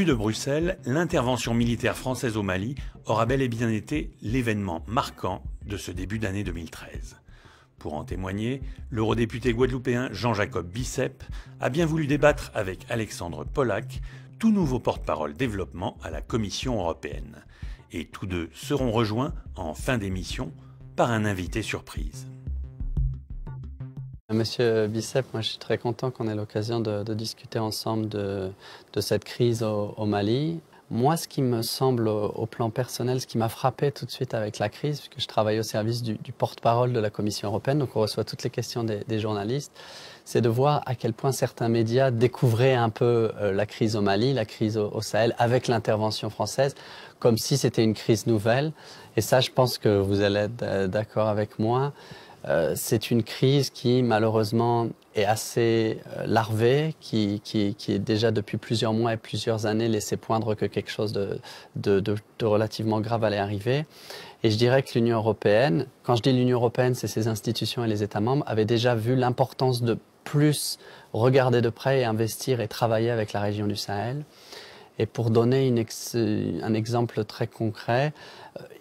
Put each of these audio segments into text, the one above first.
Vu de Bruxelles, l'intervention militaire française au Mali aura bel et bien été l'événement marquant de ce début d'année 2013. Pour en témoigner, l'eurodéputé guadeloupéen Jean-Jacob Bicep a bien voulu débattre avec Alexandre Pollack, tout nouveau porte-parole développement à la Commission européenne. Et tous deux seront rejoints en fin d'émission par un invité surprise. Monsieur Bicep, moi je suis très content qu'on ait l'occasion de discuter ensemble de cette crise au Mali. Moi, ce qui me semble au plan personnel, ce qui m'a frappé tout de suite avec la crise, puisque je travaille au service du porte-parole de la Commission européenne, donc on reçoit toutes les questions des journalistes, c'est de voir à quel point certains médias découvraient un peu la crise au Mali, la crise au Sahel, avec l'intervention française, comme si c'était une crise nouvelle. Et ça, je pense que vous allez être d'accord avec moi. C'est une crise qui, malheureusement, est assez larvée, qui est déjà depuis plusieurs mois et plusieurs années laissé poindre que quelque chose de relativement grave allait arriver. Et je dirais que l'Union européenne, quand je dis l'Union européenne, c'est ses institutions et les États membres, avaient déjà vu l'importance de plus regarder de près et investir et travailler avec la région du Sahel. Et pour donner un exemple très concret,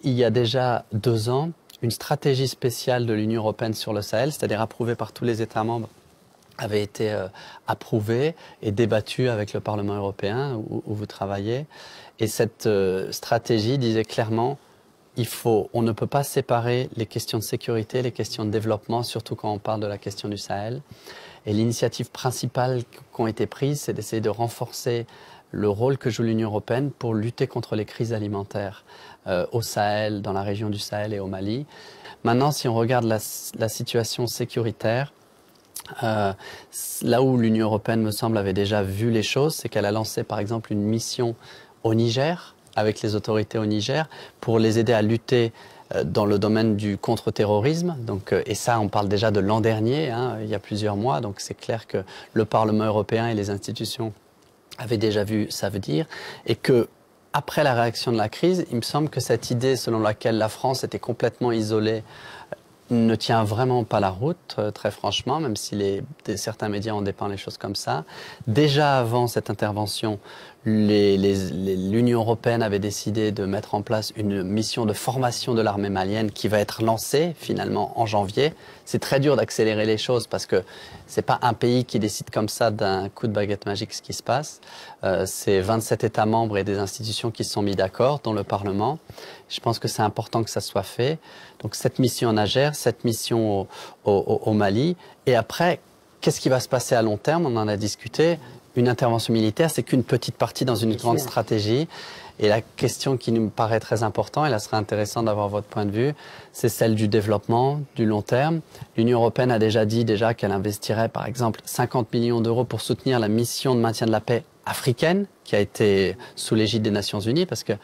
il y a déjà 2 ans, une stratégie spéciale de l'Union européenne sur le Sahel, c'est-à-dire approuvée par tous les États membres, avait été approuvée et débattue avec le Parlement européen où vous travaillez. Et cette stratégie disait clairement, on ne peut pas séparer les questions de sécurité, les questions de développement, surtout quand on parle de la question du Sahel. Et l'initiative principale qui a été prise, c'est d'essayer de renforcer le rôle que joue l'Union européenne pour lutter contre les crises alimentaires au Sahel, dans la région du Sahel et au Mali. Maintenant, si on regarde la situation sécuritaire, là où l'Union européenne, me semble, avait déjà vu les choses, c'est qu'elle a lancé par exemple une mission au Niger, avec les autorités au Niger, pour les aider à lutter dans le domaine du contre-terrorisme. Et ça, on parle déjà de l'an dernier, il y a plusieurs mois, donc c'est clair que le Parlement européen et les institutions avaient déjà vu ça veut dire, et que après la réaction de la crise, il me semble que cette idée selon laquelle la France était complètement isolée ne tient vraiment pas la route, très franchement, même si certains médias ont dépeint les choses comme ça. Déjà avant cette intervention, l'Union européenne avait décidé de mettre en place une mission de formation de l'armée malienne qui va être lancée finalement en janvier. C'est très dur d'accélérer les choses parce que c'est pas un pays qui décide comme ça d'un coup de baguette magique ce qui se passe. C'est 27 États membres et des institutions qui se sont mis d'accord, dont le Parlement. Je pense que c'est important que ça soit fait. Donc cette mission en Niger, cette mission au Mali. Et après, qu'est-ce qui va se passer à long terme? On en a discuté. Une intervention militaire, c'est qu'une petite partie dans une grande stratégie. Et la question qui nous paraît très importante, et là serait intéressant d'avoir votre point de vue, c'est celle du développement, du long terme. L'Union européenne a déjà dit qu'elle investirait par exemple 50 millions d'euros pour soutenir la mission de maintien de la paix africaine, qui a été sous l'égide des Nations Unies, parce que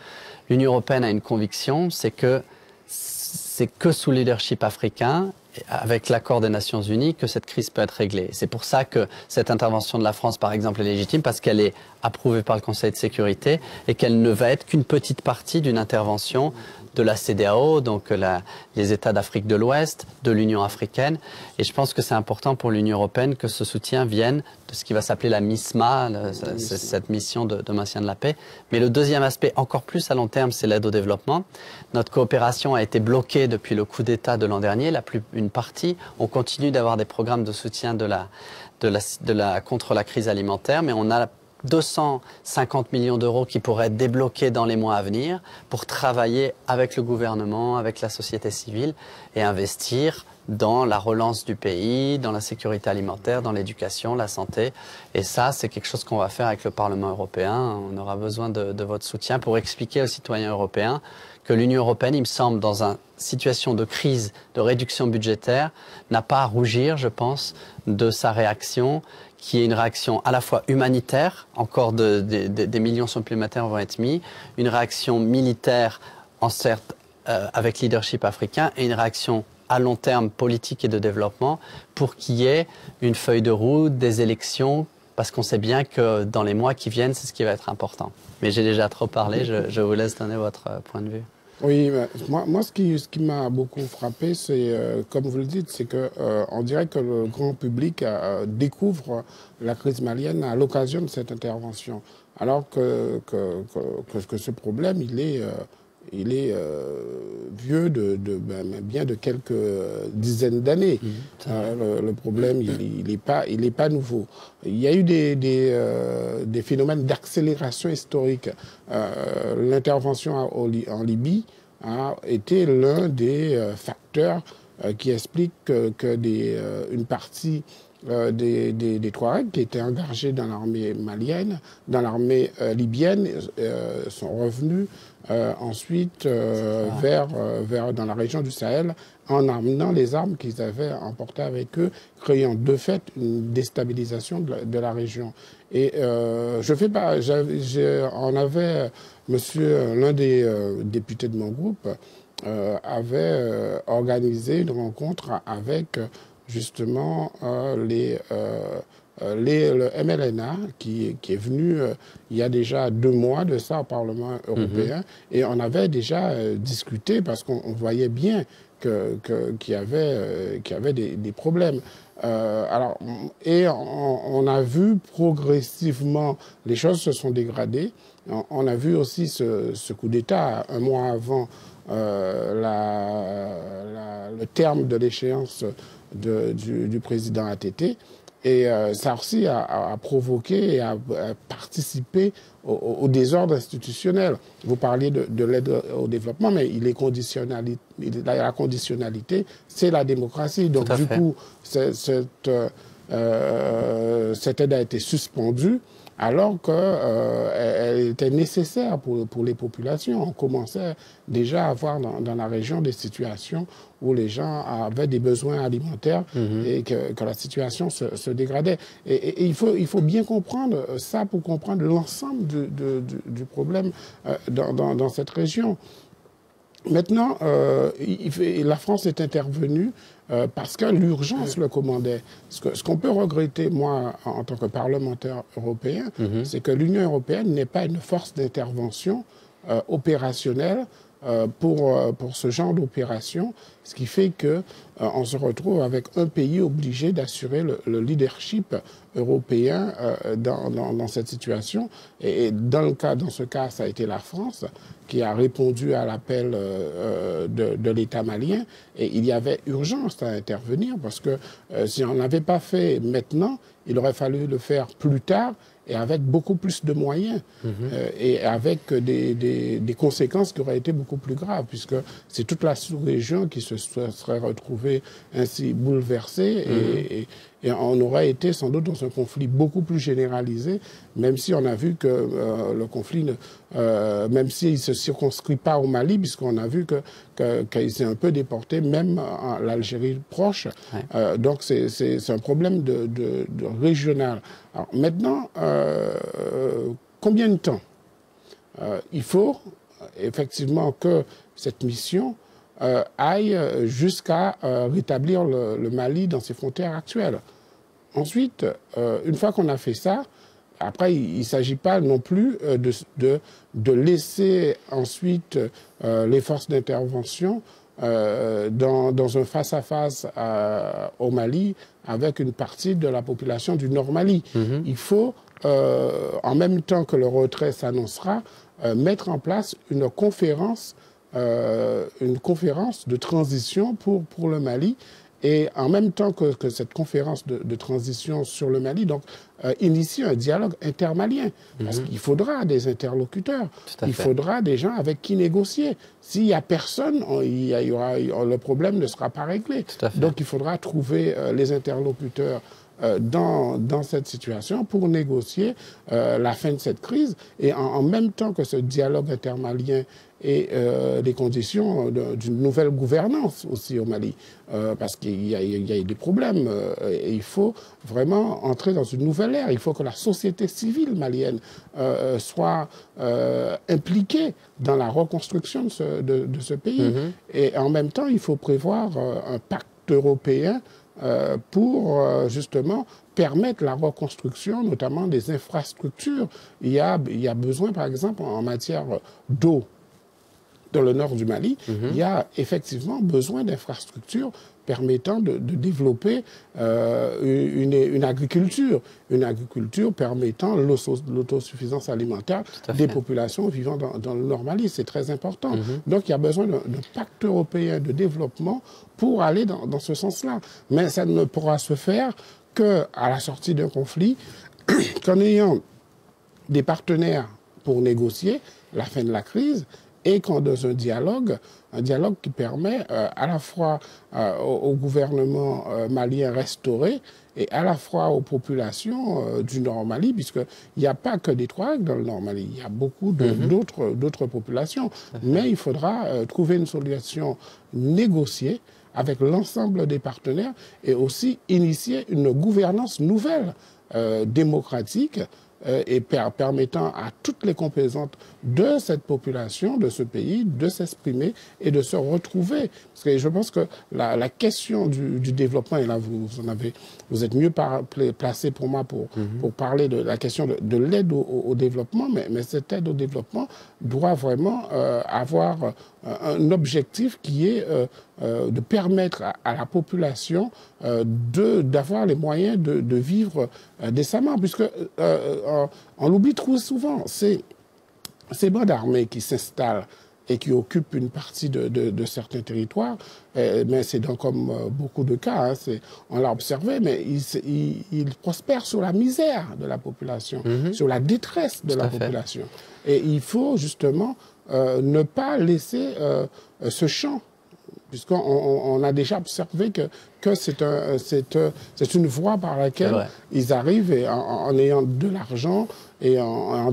l'Union européenne a une conviction, c'est que sous leadership africain, avec l'accord des Nations Unies, que cette crise peut être réglée. C'est pour ça que cette intervention de la France, par exemple, est légitime, parce qu'elle est approuvée par le Conseil de sécurité et qu'elle ne va être qu'une petite partie d'une intervention de la CEDEAO, donc les États d'Afrique de l'Ouest, de l'Union africaine. Et je pense que c'est important pour l'Union européenne que ce soutien vienne de ce qui va s'appeler la MISMA, cette mission de maintien de la paix. Mais le deuxième aspect, encore plus à long terme, c'est l'aide au développement. Notre coopération a été bloquée depuis le coup d'État de l'an dernier, une partie. On continue d'avoir des programmes de soutien contre la crise alimentaire, mais on a 250 millions d'euros qui pourraient être débloqués dans les mois à venir pour travailler avec le gouvernement, avec la société civile et investir dans la relance du pays, dans la sécurité alimentaire, dans l'éducation, la santé. Et ça, c'est quelque chose qu'on va faire avec le Parlement européen. On aura besoin de votre soutien pour expliquer aux citoyens européens que l'Union européenne, il me semble, dans une situation de crise, de réduction budgétaire, n'a pas à rougir, je pense, de sa réaction, qui est une réaction à la fois humanitaire, encore des millions supplémentaires vont être mis, une réaction militaire, certes, avec leadership africain, et une réaction à long terme politique et de développement pour qu'il y ait une feuille de route, des élections, parce qu'on sait bien que dans les mois qui viennent, c'est ce qui va être important. Mais j'ai déjà trop parlé, je vous laisse donner votre point de vue. Oui, moi ce qui m'a beaucoup frappé, c'est, comme vous le dites, c'est qu'on dirait que le grand public découvre la crise malienne à l'occasion de cette intervention. alors que ce problème, il est vieux de bien de quelques dizaines d'années. Le problème, il n'est pas nouveau. Il y a eu des phénomènes d'accélération historique. L'intervention en Libye a été l'un des facteurs qui explique une partie des Touaregs qui étaient engagés dans l'armée malienne, dans l'armée libyenne, sont revenus ensuite dans la région du Sahel en amenant les armes qu'ils avaient emportées avec eux, créant de fait une déstabilisation de la région. Et l'un des députés de mon groupe avait organisé une rencontre avec justement le MLNA qui est venu il y a déjà 2 mois de ça au Parlement européen, et on avait déjà discuté parce qu'on voyait bien qu'il y avait des problèmes. On a vu progressivement les choses se sont dégradées. On a vu aussi ce coup d'État 1 mois avant le terme de l'échéance du président ATT. Et ça aussi a provoqué et a participé au désordre institutionnel. Vous parliez de l'aide au développement, mais la conditionnalité, c'est la démocratie. Donc du coup, cette aide a été suspendue alors qu'elle était nécessaire pour les populations. On commençait déjà à voir dans la région des situations où les gens avaient des besoins alimentaires et que la situation se dégradait. Et il faut bien comprendre ça pour comprendre l'ensemble du problème dans cette région. Maintenant, la France est intervenue parce que l'urgence le commandait. Ce qu'on peut regretter, moi, en tant que parlementaire européen, c'est que l'Union européenne n'est pas une force d'intervention opérationnelle pour ce genre d'opération, ce qui fait qu'on se retrouve avec un pays obligé d'assurer le leadership européen dans cette situation. Et dans ce cas, ça a été la France qui a répondu à l'appel de l'État malien. Et il y avait urgence à intervenir parce que si on n'avait pas fait maintenant, il aurait fallu le faire plus tard et avec beaucoup plus de moyens et avec des conséquences qui auraient été beaucoup plus graves, puisque c'est toute la sous-région qui se serait retrouvée ainsi bouleversée et on aurait été sans doute dans un conflit beaucoup plus généralisé, même si on a vu que le conflit, même s'il ne se circonscrit pas au Mali, puisqu'on a vu qu'il s'est un peu déporté, même à l'Algérie proche. Ouais. Donc c'est un problème de régional. Alors maintenant, combien de temps il faut effectivement que cette mission aille jusqu'à rétablir le Mali dans ses frontières actuelles. Ensuite, une fois qu'on a fait ça, après, il ne s'agit pas non plus de laisser ensuite les forces d'intervention dans un face-à-face au Mali avec une partie de la population du Nord Mali. Il faut, en même temps que le retrait s'annoncera, mettre en place une conférence de transition pour le Mali, et en même temps que cette conférence de transition sur le Mali, donc initier un dialogue intermalien, parce qu'il faudra des interlocuteurs, il faudra des gens avec qui négocier. S'il n'y a personne, le problème ne sera pas réglé. Donc il faudra trouver les interlocuteurs dans cette situation pour négocier la fin de cette crise, et en même temps que ce dialogue intermalien et les conditions d'une nouvelle gouvernance aussi au Mali, parce qu'il y a des problèmes et il faut vraiment entrer dans une nouvelle ère. Il faut que la société civile malienne soit impliquée dans la reconstruction de ce pays. Et en même temps, il faut prévoir un pacte européen pour justement permettre la reconstruction, notamment des infrastructures. Il y a besoin, par exemple, en matière d'eau. dans le nord du Mali, il y a effectivement besoin d'infrastructures permettant de développer une agriculture permettant l'autosuffisance alimentaire des populations vivant dans le Nord Mali. C'est très important. Donc il y a besoin d'un pacte européen de développement pour aller dans ce sens-là. Mais ça ne pourra se faire qu'à la sortie d'un conflit, qu'en ayant des partenaires pour négocier la fin de la crise, et qu'on dans un dialogue qui permet à la fois au gouvernement malien restauré et à la fois aux populations du Nord Mali, puisqu'il n'y a pas que des Touaregs dans le Nord Mali, il y a beaucoup d'autres populations. Mais il faudra trouver une solution négociée avec l'ensemble des partenaires et aussi initier une gouvernance nouvelle, démocratique, et permettant à toutes les composantes de cette population, de ce pays, de s'exprimer et de se retrouver. Parce que je pense que la question du développement, et là vous êtes mieux placé pour moi pour parler de la question de l'aide au développement, mais cette aide au développement doit vraiment avoir un objectif qui est de permettre à la population d'avoir les moyens de vivre décemment, puisque on l'oublie trop souvent, c'est ces bandes armées qui s'installent et qui occupent une partie de certains territoires, mais c'est comme beaucoup de cas, on l'a observé, mais ils prospèrent sur la misère de la population, sur la détresse de la population. Et il faut justement ne pas laisser ce champ, puisqu'on a déjà observé que c'est une voie par laquelle ils arrivent et en ayant de l'argent et en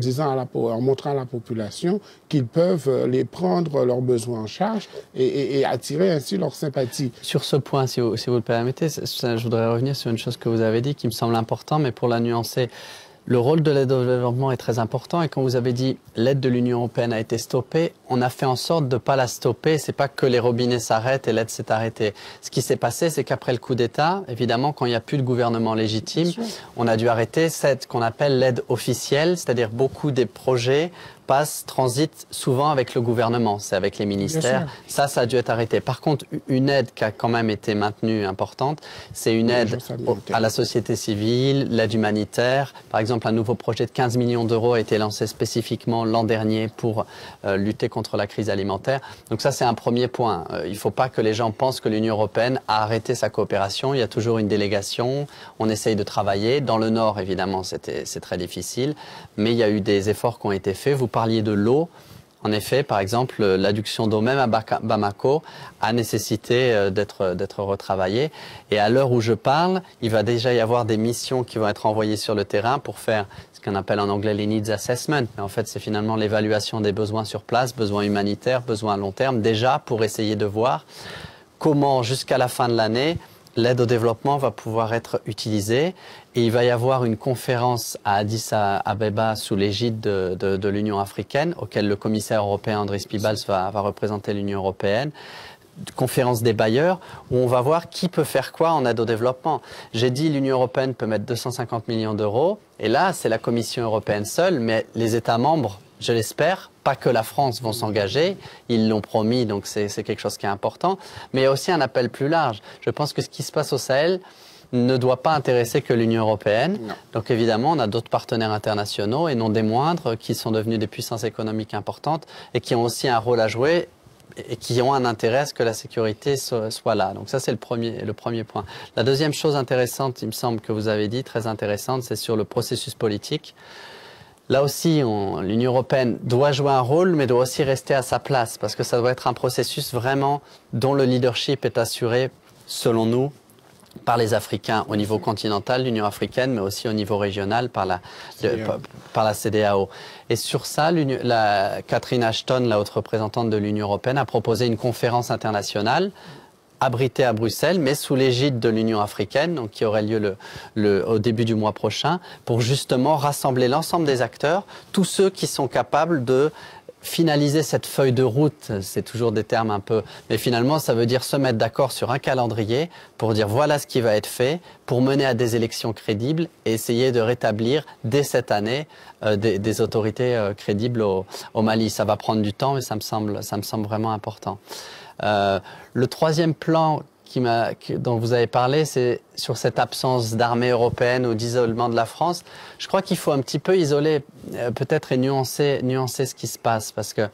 montrant à la population qu'ils peuvent les prendre leurs besoins en charge et attirer ainsi leur sympathie. Sur ce point, si vous le permettez, je voudrais revenir sur une chose que vous avez dit qui me semble importante, mais pour la nuancer. Le rôle de l'aide au développement est très important et quand vous avez dit l'aide de l'Union européenne a été stoppée, on a fait en sorte de ne pas la stopper. C'est pas que les robinets s'arrêtent et l'aide s'est arrêtée. Ce qui s'est passé, c'est qu'après le coup d'État, évidemment, quand il n'y a plus de gouvernement légitime, on a dû arrêter ce qu'on appelle l'aide officielle, c'est-à-dire beaucoup des projets transitent souvent avec le gouvernement, c'est avec les ministères. Ça a dû être arrêté. Par contre, une aide qui a quand même été maintenue importante, c'est une aide à la société civile, l'aide humanitaire. Par exemple, un nouveau projet de 15 millions d'euros a été lancé spécifiquement l'an dernier pour lutter contre la crise alimentaire. Donc ça, c'est un premier point. Il ne faut pas que les gens pensent que l'Union européenne a arrêté sa coopération. Il y a toujours une délégation. On essaye de travailler. Dans le Nord, évidemment, c'est très difficile. Mais il y a eu des efforts qui ont été faits. Vous parliez de l'eau. En effet, par exemple, l'adduction d'eau même à Bamako a nécessité d'être retravaillée. Et à l'heure où je parle, il va déjà y avoir des missions qui vont être envoyées sur le terrain pour faire ce qu'on appelle en anglais les needs assessment. Mais en fait, c'est finalement l'évaluation des besoins sur place, besoins humanitaires, besoins à long terme, déjà pour essayer de voir comment, jusqu'à la fin de l'année, l'aide au développement va pouvoir être utilisée et il va y avoir une conférence à Addis Abeba sous l'égide de l'Union africaine auquel le commissaire européen Andris Piebalgs va représenter l'Union européenne. Conférence des bailleurs où on va voir qui peut faire quoi en aide au développement. J'ai dit l'Union européenne peut mettre 250 millions d'euros et là c'est la Commission européenne seule, mais les États membres, je l'espère, pas que la France vont s'engager, ils l'ont promis, donc c'est quelque chose qui est important, mais il y a aussi un appel plus large. Je pense que ce qui se passe au Sahel ne doit pas intéresser que l'Union européenne. Non. Donc évidemment, on a d'autres partenaires internationaux et non des moindres qui sont devenus des puissances économiques importantes et qui ont aussi un rôle à jouer et qui ont un intérêt à ce que la sécurité soit là. Donc ça, c'est le premier point. La deuxième chose intéressante, il me semble que vous avez dit, très intéressante, c'est sur le processus politique. Là aussi, l'Union européenne doit jouer un rôle, mais doit aussi rester à sa place, parce que ça doit être un processus vraiment dont le leadership est assuré, selon nous, par les Africains au niveau continental, l'Union africaine, mais aussi au niveau régional par la CEDEAO. Et sur ça, Catherine Ashton, la haute représentante de l'Union européenne, a proposé une conférence internationale abritée à Bruxelles, mais sous l'égide de l'Union africaine, donc qui aurait lieu au début du mois prochain, pour justement rassembler l'ensemble des acteurs, tous ceux qui sont capables de finaliser cette feuille de route, c'est toujours des termes un peu, mais finalement ça veut dire se mettre d'accord sur un calendrier pour dire voilà ce qui va être fait pour mener à des élections crédibles et essayer de rétablir dès cette année des autorités crédibles au Mali. Ça va prendre du temps, mais ça me semble vraiment important. Le troisième plan dont vous avez parlé, c'est sur cette absence d'armée européenne ou d'isolement de la France. Je crois qu'il faut un petit peu isoler peut-être et nuancer ce qui se passe, parce que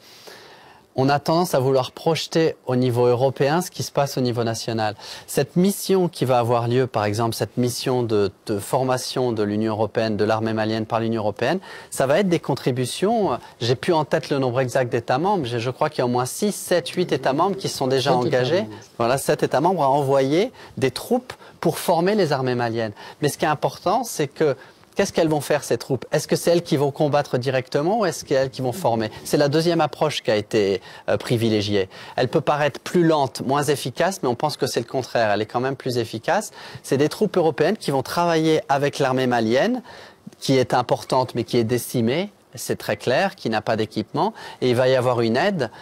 on a tendance à vouloir projeter au niveau européen ce qui se passe au niveau national. Cette mission qui va avoir lieu, par exemple, cette mission de formation de l'Union européenne, de l'armée malienne par l'Union européenne, ça va être des contributions. J'ai plus en tête le nombre exact d'États membres. Je crois qu'il y a au moins 6, 7, 8 États membres qui sont déjà engagés. Voilà, 7 États membres à envoyer des troupes pour former les armées maliennes. Mais ce qui est important, c'est que qu'est-ce qu'elles vont faire, ces troupes? Est-ce que c'est elles qui vont combattre directement ou est-ce qu'elles qui vont former? C'est la deuxième approche qui a été privilégiée. Elle peut paraître plus lente, moins efficace, mais on pense que c'est le contraire. Elle est quand même plus efficace. C'est des troupes européennes qui vont travailler avec l'armée malienne, qui est importante mais qui est décimée. C'est très clair, qui n'a pas d'équipement, et il va y avoir une aide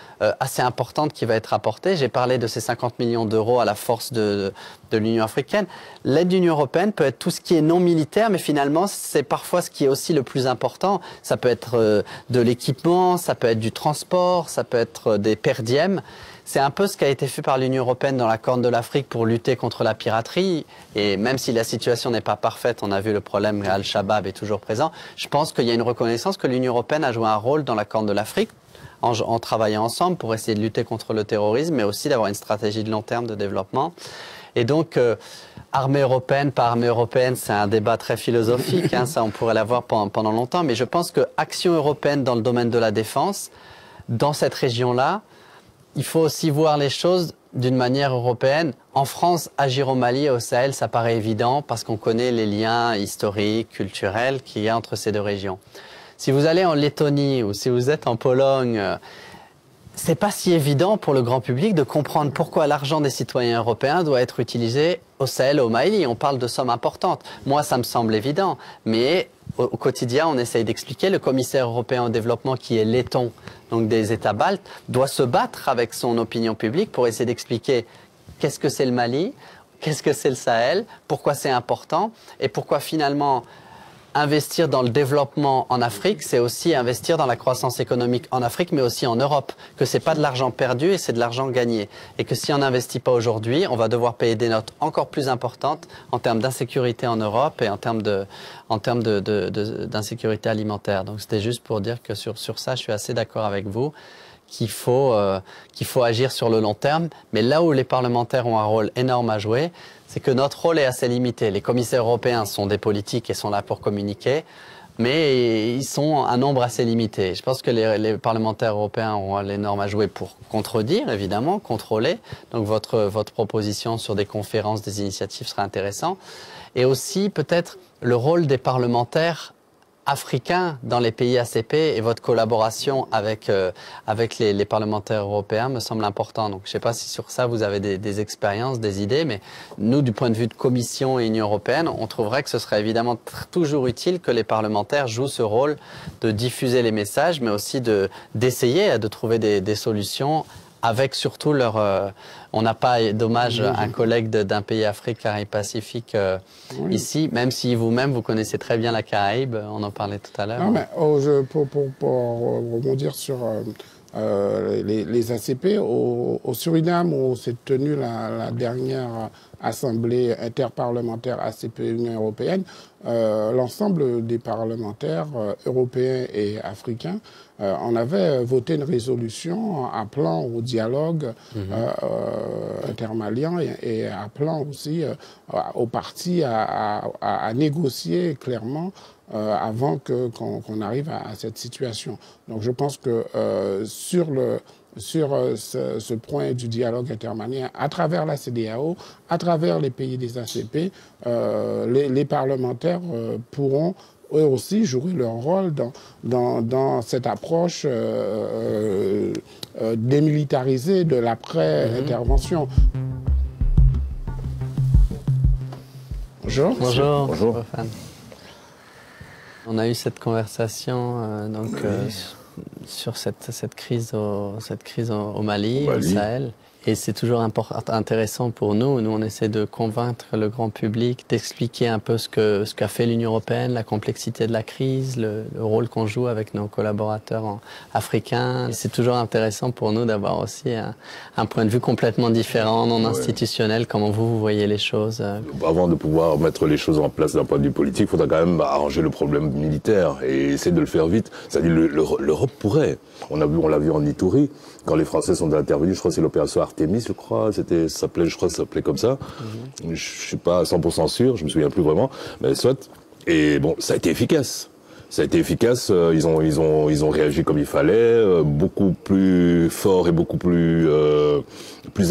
assez importante qui va être apportée. J'ai parlé de ces 50 millions d'euros à la force de l'Union africaine. L'aide de l'Union européenne peut être tout ce qui est non militaire, mais finalement, c'est parfois ce qui est aussi le plus important. Ça peut être de l'équipement, ça peut être du transport, ça peut être des per diem. C'est un peu ce qui a été fait par l'Union européenne dans la Corne de l'Afrique pour lutter contre la piraterie. Et même si la situation n'est pas parfaite, on a vu le problème, Al-Shabaab est toujours présent. Je pense qu'il y a une reconnaissance que l'Union européenne a joué un rôle dans la Corne de l'Afrique en travaillant ensemble pour essayer de lutter contre le terrorisme, mais aussi d'avoir une stratégie de long terme de développement. Et donc, armée européenne par armée européenne, c'est un débat très philosophique, hein, ça on pourrait l'avoir pendant longtemps, mais je pense que action européenne dans le domaine de la défense, dans cette région-là, il faut aussi voir les choses d'une manière européenne. En France, agir au Mali et au Sahel, ça paraît évident parce qu'on connaît les liens historiques, culturels qu'il y a entre ces deux régions. Si vous allez en Lettonie ou si vous êtes en Pologne, c'est pas si évident pour le grand public de comprendre pourquoi l'argent des citoyens européens doit être utilisé au Sahel et au Mali. On parle de sommes importantes. Moi, ça me semble évident, mais au quotidien, on essaye d'expliquer. Le commissaire européen au développement, qui est letton, donc des États baltes, doit se battre avec son opinion publique pour essayer d'expliquer qu'est-ce que c'est le Mali, qu'est-ce que c'est le Sahel, pourquoi c'est important et pourquoi finalement investir dans le développement en Afrique, c'est aussi investir dans la croissance économique en Afrique, mais aussi en Europe. Que c'est pas de l'argent perdu et c'est de l'argent gagné. Et que si on n'investit pas aujourd'hui, on va devoir payer des notes encore plus importantes en termes d'insécurité en Europe et en termes d'insécurité alimentaire. Donc c'était juste pour dire que sur ça, je suis assez d'accord avec vous, qu'il faut agir sur le long terme. Mais là où les parlementaires ont un rôle énorme à jouer, c'est que notre rôle est assez limité. Les commissaires européens sont des politiques et sont là pour communiquer, mais ils sont un nombre assez limité. Je pense que les parlementaires européens ont un énorme à jouer pour contredire, évidemment, contrôler. Donc votre proposition sur des conférences, des initiatives sera intéressant. Et aussi peut-être le rôle des parlementaires africains dans les pays ACP et votre collaboration avec les parlementaires européens me semble important. Donc je ne sais pas si sur ça vous avez des expériences, des idées, mais nous, du point de vue de Commission et Union européenne, on trouverait que ce serait évidemment toujours utile que les parlementaires jouent ce rôle de diffuser les messages, mais aussi d'essayer de trouver des solutions avec surtout leur... on n'a pas, dommage, un collègue d'un pays Afrique, Caraïbes, Pacifique ici, même si vous-même, vous connaissez très bien la Caraïbe, on en parlait tout à l'heure. Non, mais pour rebondir sur les ACP, au Suriname, où s'est tenue la dernière assemblée interparlementaire ACP-Union européenne, l'ensemble des parlementaires européens et africains on avait voté une résolution appelant au dialogue intermalien et appelant aussi aux partis à négocier clairement avant qu'on arrive à cette situation. Donc je pense que sur ce point du dialogue intermalien, à travers la CEDEAO, à travers les pays des ACP, les parlementaires pourront eux aussi jouer leur rôle dans cette approche démilitarisée de l'après-intervention. Bonjour. Bonjour. Bonjour. On a eu cette conversation sur cette crise au Mali, au Sahel. Et c'est toujours intéressant pour nous. Nous, on essaie de convaincre le grand public, d'expliquer un peu ce qu'a fait l'Union européenne, la complexité de la crise, le rôle qu'on joue avec nos collaborateurs africains. Et c'est toujours intéressant pour nous d'avoir aussi un point de vue complètement différent, non institutionnel. Comment vous voyez les choses? Avant de pouvoir mettre les choses en place d'un point de vue politique, il faudra quand même arranger le problème militaire et essayer de le faire vite. C'est-à-dire l'Europe pourrait. On l'a vu en Ituri. Quand les Français sont intervenus, je crois que c'est l'opération Artemis, je crois, ça s'appelait comme ça. Je suis pas 100% sûr, je me souviens plus vraiment, mais soit. Et bon, ça a été efficace. Ça a été efficace. Ils ont réagi comme il fallait, beaucoup plus fort et beaucoup plus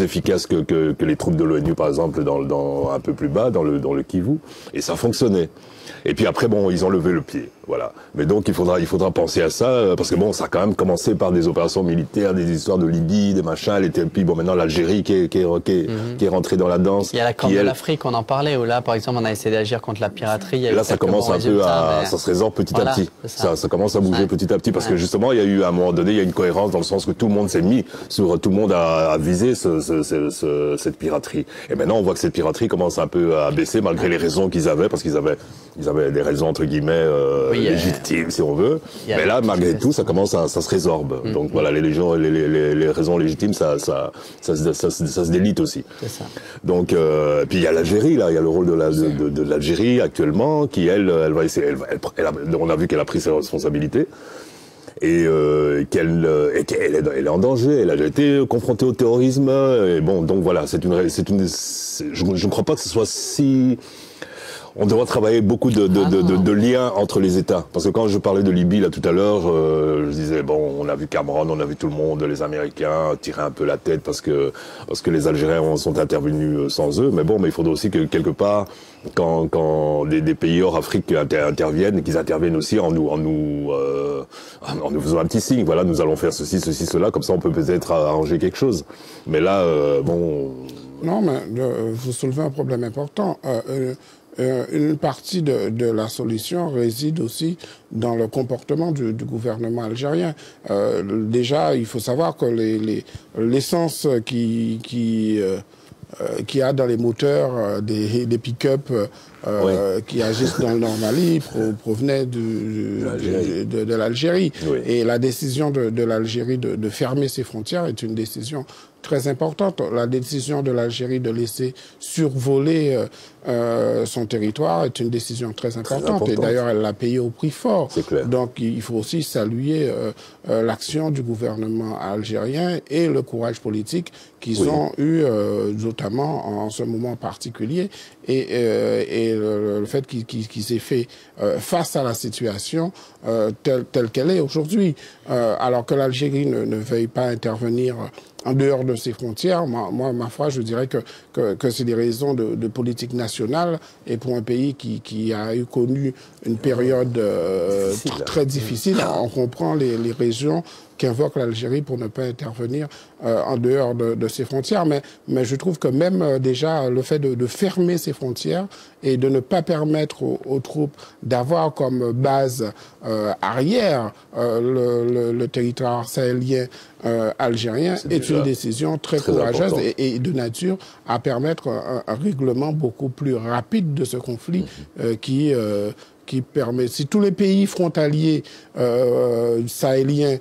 efficace que les troupes de l'ONU, par exemple, dans un peu plus bas, dans le Kivu. Et ça fonctionnait. Et puis après, bon, ils ont levé le pied, voilà. Mais donc il faudra penser à ça, parce que bon, ça a quand même commencé par des opérations militaires, des histoires de Libye, des machins, et puis bon, maintenant l'Algérie qui est rentrée dans la danse. Il y a la Corne de l'Afrique, on en parlait, où là, par exemple, on a essayé d'agir contre la piraterie. Et là, ça commence un peu ça se résorbe petit à petit. Ça commence à bouger petit à petit, parce que justement, il y a eu, à un moment donné, il y a une cohérence dans le sens que tout le monde s'est mis tout le monde a visé cette piraterie. Et maintenant, on voit que cette piraterie commence un peu à baisser, malgré les raisons qu'ils avaient, parce qu'ils avaient des raisons entre guilles légitimes, si on veut. Mais là, malgré tout, ça se résorbe. Donc voilà, les raisons légitimes, ça se délite aussi. C'est ça. Donc puis il y a l'Algérie, là, il y a le rôle de l'Algérie actuellement, qui elle va essayer. On a vu qu'elle a pris ses responsabilités. Et qu'elle est en danger. Elle a été confrontée au terrorisme. Et bon, donc voilà, je ne crois pas que ce soit si. On devra travailler beaucoup de liens entre les États. Parce que quand je parlais de Libye, là, tout à l'heure, je disais, bon, on a vu Cameron, on a vu tout le monde, les Américains tirer un peu la tête parce que les Algériens sont intervenus sans eux. Mais bon, mais il faudrait aussi que, quelque part, quand des pays hors Afrique interviennent, qu'ils interviennent aussi en nous faisant un petit signe. Voilà, nous allons faire ceci, cela. Comme ça, on peut peut-être arranger quelque chose. Mais là, bon. Non, mais vous soulevez un problème important. Une partie de la solution réside aussi dans le comportement du gouvernement algérien. Déjà, il faut savoir que l'essence qui a dans les moteurs des pick-up qui agissent dans le Nord Mali provenait de l'Algérie. Oui. Et la décision de l'Algérie de fermer ses frontières est une décision très importante. La décision de l'Algérie de laisser survoler son territoire est une décision très importante. Et d'ailleurs, elle l'a payé au prix fort. C'est clair. Donc, il faut aussi saluer l'action du gouvernement algérien et le courage politique qu'ils ont eu, notamment en ce moment particulier, et le fait qu'ils aient fait face à la situation telle qu'elle est aujourd'hui. Alors que l'Algérie ne veuille pas intervenir en dehors de ses frontières, moi, ma foi, je dirais que c'est des raisons de politique nationale, et pour un pays qui a connu une période très difficile, on comprend les raisons qu'invoque l'Algérie pour ne pas intervenir en dehors de ses frontières. Mais je trouve que même déjà le fait de fermer ses frontières et de ne pas permettre aux troupes d'avoir comme base arrière le territoire sahélien algérien est une décision très courageuse et de nature à permettre un règlement beaucoup plus rapide de ce conflit qui permet, si tous les pays frontaliers sahéliens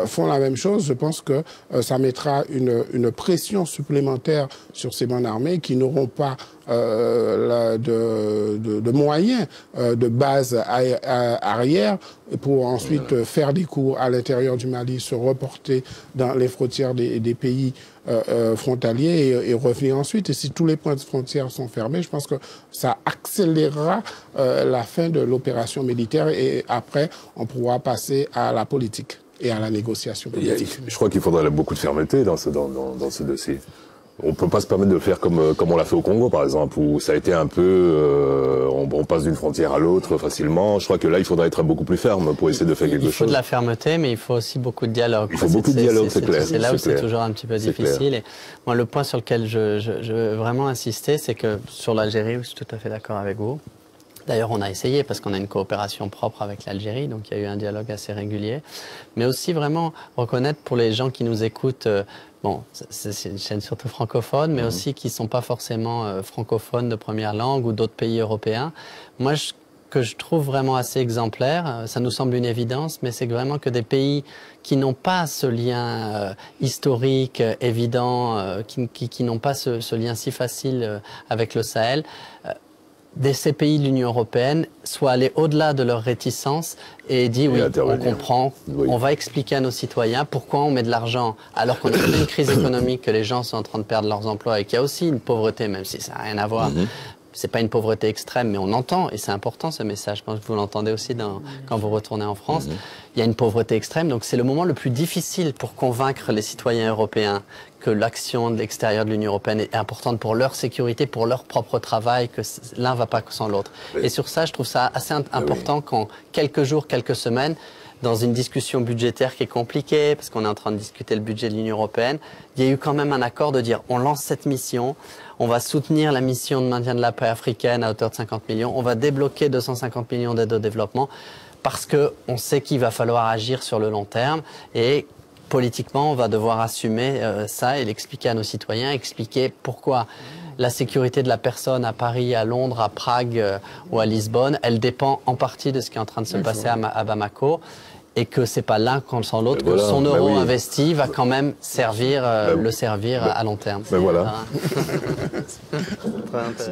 font la même chose, je pense que ça mettra une pression supplémentaire sur ces bandes armées qui n'auront pas de moyens de base arrière pour ensuite faire des cours à l'intérieur du Mali, se reporter dans les frontières des pays frontaliers et revenir ensuite. Et si tous les points de frontière sont fermés, je pense que ça accélérera la fin de l'opération militaire et après, on pourra passer à la politique et à la négociation politique. Je crois qu'il faudrait beaucoup de fermeté dans ce dossier. On peut pas se permettre de le faire comme on l'a fait au Congo, par exemple, où ça a été un peu, on passe d'une frontière à l'autre facilement. Je crois que là, il faudrait être beaucoup plus ferme pour essayer de faire quelque chose. Il faut de la fermeté, mais il faut aussi beaucoup de dialogue. Il faut beaucoup de dialogue, c'est clair. C'est là où c'est toujours un petit peu difficile. Et moi, le point sur lequel je veux vraiment insister, c'est que sur l'Algérie, je suis tout à fait d'accord avec vous. D'ailleurs, on a essayé parce qu'on a une coopération propre avec l'Algérie, donc il y a eu un dialogue assez régulier. Mais aussi vraiment reconnaître pour les gens qui nous écoutent, bon, c'est une chaîne surtout francophone, mais aussi qui ne sont pas forcément francophones de première langue ou d'autres pays européens. Moi, que je trouve vraiment assez exemplaire, ça nous semble une évidence, mais c'est vraiment que des pays qui n'ont pas ce lien historique évident, qui n'ont pas ce lien si facile avec le Sahel, ces pays de l'Union européenne soient allés au-delà de leur réticence et dit oui, on comprend, on va expliquer à nos citoyens pourquoi on met de l'argent alors qu'on a une crise économique, que les gens sont en train de perdre leurs emplois et qu'il y a aussi une pauvreté, même si ça n'a rien à voir. C'est pas une pauvreté extrême, mais on entend, et c'est important ce message, je pense que vous l'entendez aussi quand vous retournez en France, il y a une pauvreté extrême, donc c'est le moment le plus difficile pour convaincre les citoyens européens que l'action de l'extérieur de l'Union européenne est importante pour leur sécurité, pour leur propre travail, que l'un ne va pas sans l'autre. Et sur ça, je trouve ça assez important qu'en quelques jours, quelques semaines, dans une discussion budgétaire qui est compliquée, parce qu'on est en train de discuter le budget de l'Union européenne, il y a eu quand même un accord de dire on lance cette mission, on va soutenir la mission de maintien de la paix africaine à hauteur de 50 millions, on va débloquer 250 millions d'aide au développement, parce qu'on sait qu'il va falloir agir sur le long terme, et politiquement on va devoir assumer ça et l'expliquer à nos citoyens, expliquer pourquoi la sécurité de la personne à Paris, à Londres, à Prague ou à Lisbonne, elle dépend en partie de ce qui est en train de se passer à Bamako. Et que c'est pas l'un sans l'autre, que son euro investi va quand même servir, le servir à long terme. Ben voilà. Très intéressant.